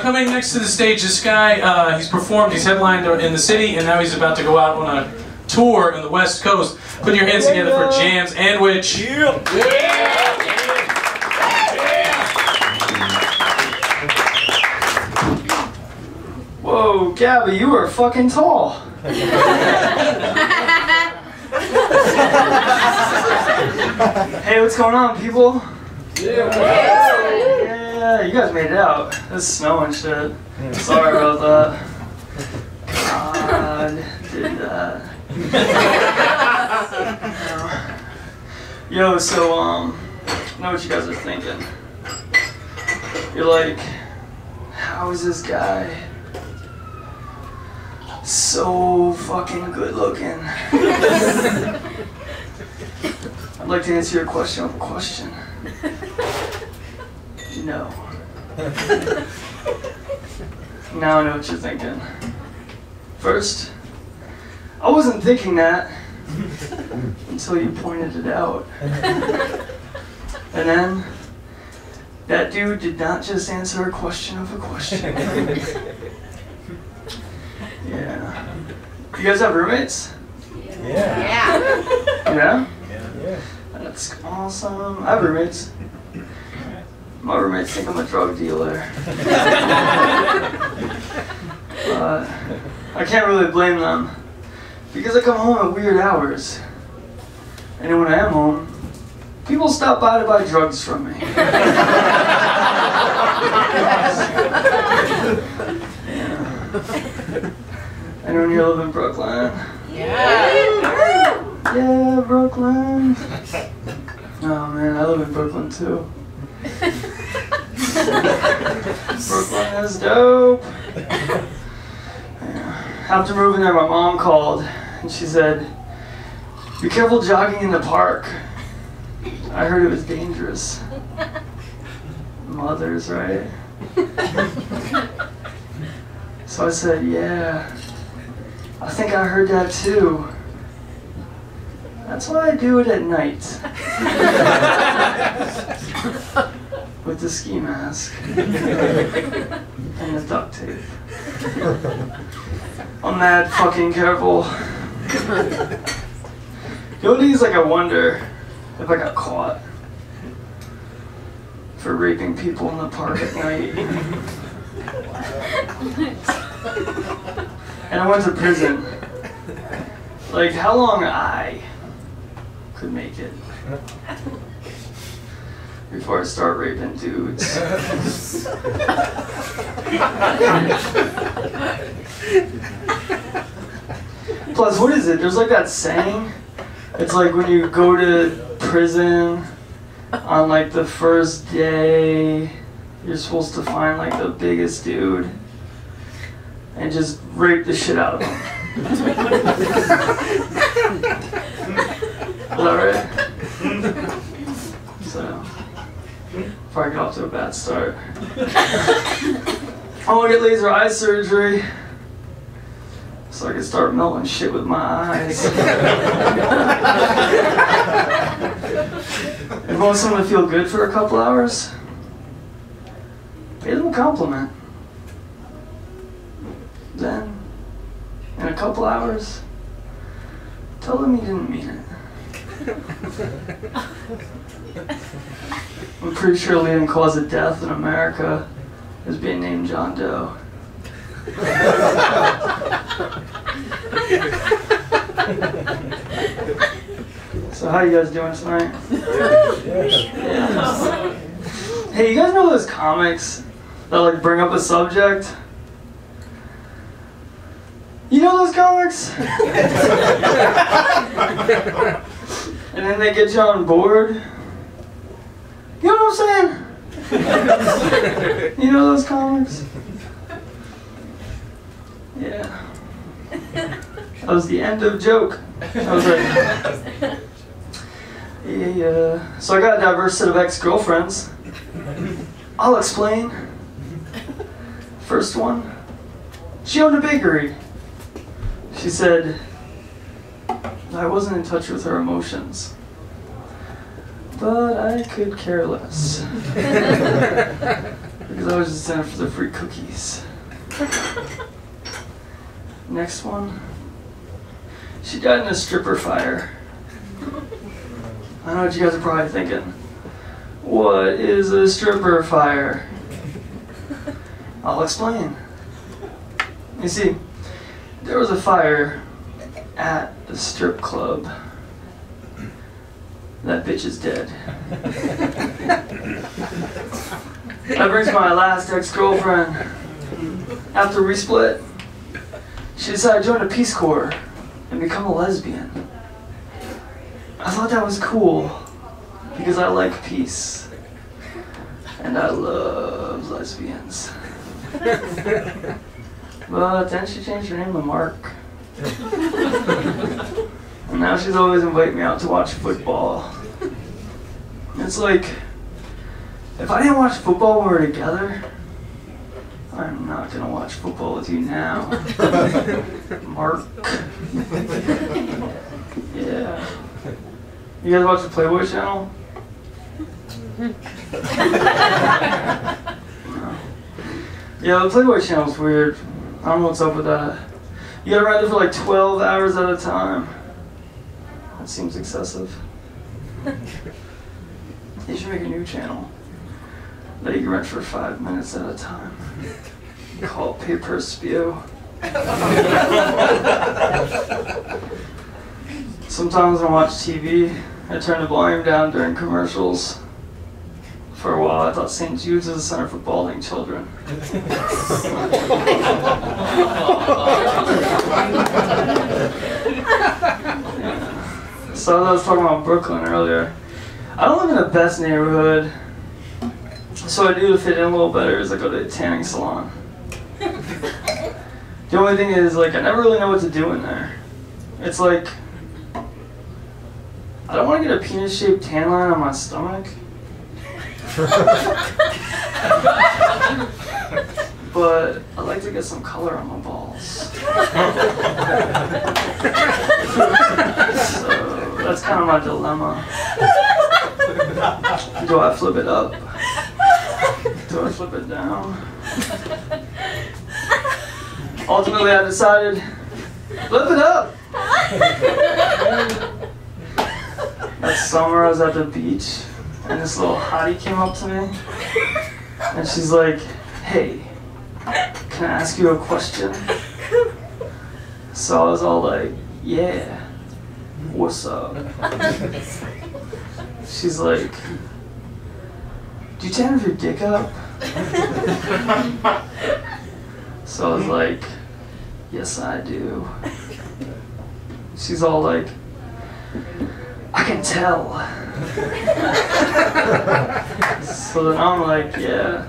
coming next to the stage, this guy, he's performed, he's headlined in the city, and now he's about to go out on a tour on the West Coast. Put your hands together for Jams and Witch. Whoa, Gabby, you are fucking tall. Hey, what's going on, people? Yeah, you guys made it out. It's snowing shit. Sorry about that. God, did that. Yo, so, I know what you guys are thinking. You're like, how is this guy so fucking good looking? I'd like to answer your question with a question. No. Now I know what you're thinking. First, I wasn't thinking that until you pointed it out. And then, that dude did not just answer a question of a question. Yeah. You guys have roommates? Yeah. Yeah? Yeah. That's awesome. I have roommates. My roommates think I'm a drug dealer. But I can't really blame them because I come home at weird hours. And then when I am home, people stop by to buy drugs from me. Yeah. Anyone here live in Brooklyn? Yeah. Yeah, Brooklyn. Oh man, I live in Brooklyn too. Brooklyn is dope. Yeah. After moving there, my mom called and she said, "Be careful jogging in the park. I heard it was dangerous." Mothers, right? So I said, "Yeah, I think I heard that too. That's why I do it at night." With the ski mask. And the duct tape. I'm mad fucking careful. The only thing is, like, I wonder if I got caught for raping people in the park at night. And I went to prison. Like, how long I could make it before I start raping dudes. Plus, what is it? There's like that saying. It's like when you go to prison on like the first day, you're supposed to find like the biggest dude and just rape the shit out of him. Is that right? So, before I get off to a bad start. I want to get laser eye surgery so I can start melting shit with my eyes. If you want someone to feel good for a couple hours, pay them a compliment. Then, in a couple hours, tell them you didn't mean it. I'm pretty sure leading cause of death in America is being named John Doe. So how you guys doing tonight? Yeah. Hey, you guys know those comics that like bring up a subject? You know those comics? And then they get you on board? You know what I'm saying? You know those comics? Yeah. That was the end of joke. I was like, yeah. So I got a diverse set of ex-girlfriends. I'll explain. First one, she owned a bakery. She said, I wasn't in touch with her emotions, but I could care less. Because I was just in for the free cookies. Next one. She died in a stripper fire. I know what you guys are probably thinking. What is a stripper fire? I'll explain. You see, there was a fire at the strip club. That bitch is dead. That brings my last ex-girlfriend. After we split, she decided to join the Peace Corps and become a lesbian. I thought that was cool because I like peace and I love lesbians. But then she changed her name to Mark. And now she's always inviting me out to watch football. It's like, if I didn't watch football when we were together, I'm not gonna watch football with you now. Mark. Yeah. You guys watch the Playboy channel? No. Yeah, the Playboy channel's weird. I don't know what's up with that. You gotta ride there for like 12 hours at a time. That seems excessive. They should make a new channel that you can rent for 5 minutes at a time. Call it Pay Per Spew. Sometimes when I watch TV, I turn the volume down during commercials. For a while, I thought St. Jude's was a center for balding children. So I was talking about Brooklyn earlier. I don't live in the best neighborhood, so I do to fit in a little better is I go to a tanning salon. The only thing is, like, I never really know what to do in there. It's like, I don't want to get a penis-shaped tan line on my stomach. But I'd like to get some color on my balls. So that's kind of my dilemma. Do I flip it up? Do I flip it down? Ultimately, I decided, flip it up! That summer, I was at the beach, and this little hottie came up to me, and she's like, hey, can I ask you a question? So I was all like, yeah, what's up? She's like, do you tan with your dick up? So I was like, yes I do. She's all like, I can tell. So then I'm like, yeah,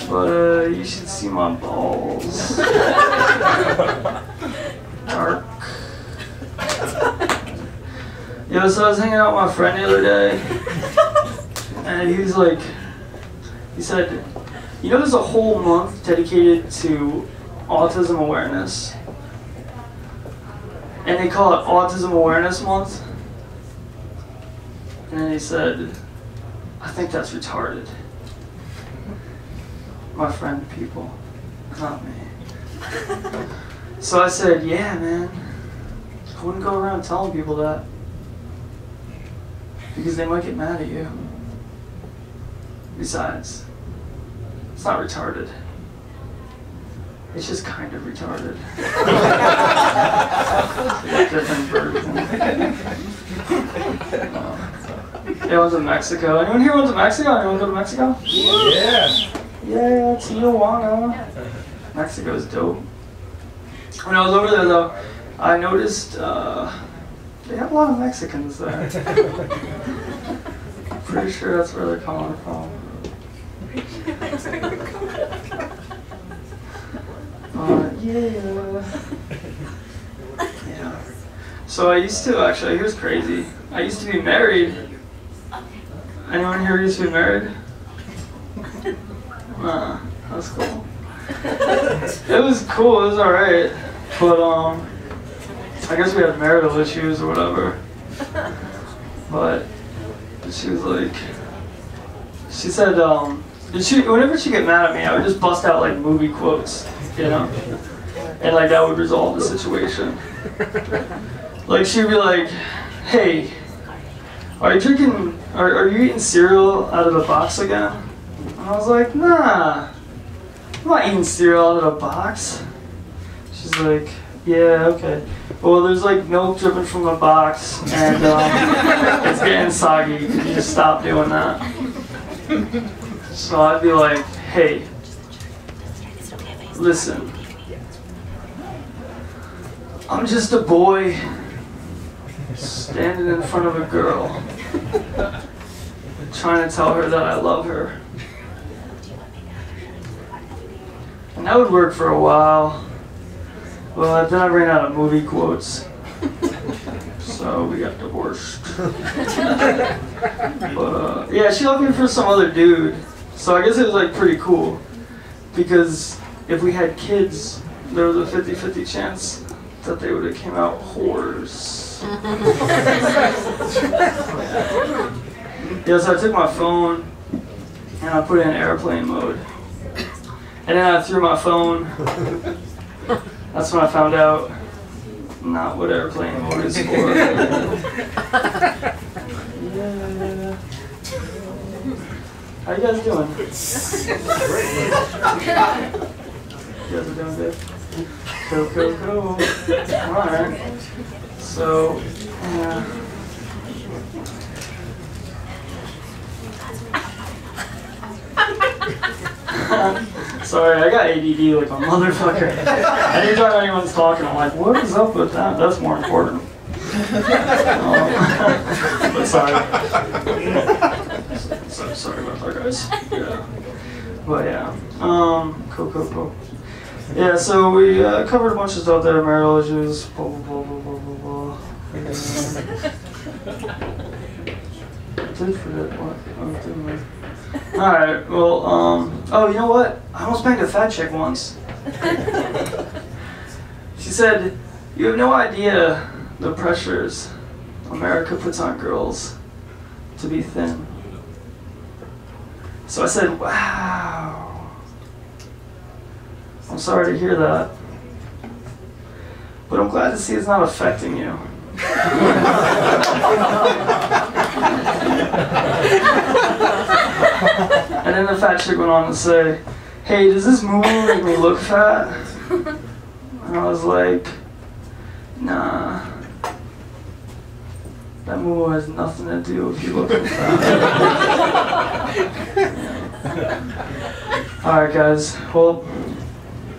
but you should see my balls. Dark. Yo, so I was hanging out with my friend the other day, and he was like, he said, you know there's a whole month dedicated to autism awareness, and they call it Autism Awareness Month? And then he said, I think that's retarded. My friend, people, not me. So I said, yeah, man, I wouldn't go around telling people that, because they might get mad at you. Besides, it's not retarded. It's just kind of retarded. Different version. Yeah, I went to Mexico. Anyone here went to Mexico? Anyone go to Mexico? Yeah. Yeah, Tijuana. Mexico's dope. When I was over there, though, I noticed they have a lot of Mexicans there. Pretty sure that's where they're calling from. Yeah. So I used to, actually, here's crazy. I used to be married. Anyone here used to be married? That's cool. It was cool, it was alright. But, I guess we had marital issues or whatever. But she was like, she said, whenever she'd get mad at me, I would just bust out like movie quotes, you know? And like that would resolve the situation. Like she'd be like, hey, are you eating cereal out of a box again? And I was like, nah, I'm not eating cereal out of a box. She's like, yeah, okay. Well, there's like milk dripping from the box, and it's getting soggy. Could you just stop doing that? So I'd be like, hey, listen, I'm just a boy standing in front of a girl, trying to tell her that I love her. And that would work for a while. Well, then I ran out of movie quotes, so we got divorced. But yeah, she left me for some other dude, so I guess it was like pretty cool, because if we had kids, there was a 50-50 chance that they would have came out whores. Yeah, so I took my phone and I put it in airplane mode, and then I threw my phone. That's when I found out not what airplane mode is for. Yeah. How you guys doing? You guys are doing good? Cool. Alright. So, sorry, I got ADD like a motherfucker. Anytime anyone's talking, I'm like, what is up with that? That's more important. But sorry. Sorry about that, guys. Yeah. But yeah. Cool. Yeah, so we covered a bunch of stuff there, marital issues, blah, blah, blah, blah, blah, blah. I did forget what I was doing. Alright, well, oh, you know what? I almost banged a fat chick once. She said, you have no idea the pressures America puts on girls to be thin. So I said, wow. I'm sorry to hear that. But I'm glad to see it's not affecting you. And then the fat chick went on to say, hey, does this movie make me look fat? And I was like, nah. That movie has nothing to do with you looking fat. Alright guys, well,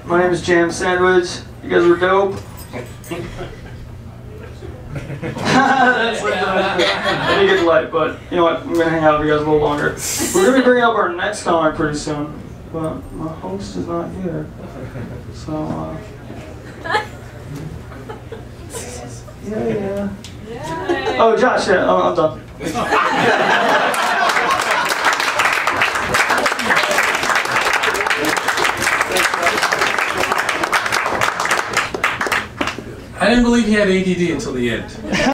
my name is Jam Sandwich. You guys were dope. That's like I didn't get light, but you know what? I'm gonna hang out with you guys a little longer. We're gonna be bringing up our next comic pretty soon, but my host is not here, so yeah. Oh, Josh, yeah, I'm done. I didn't believe he had ADD until the end.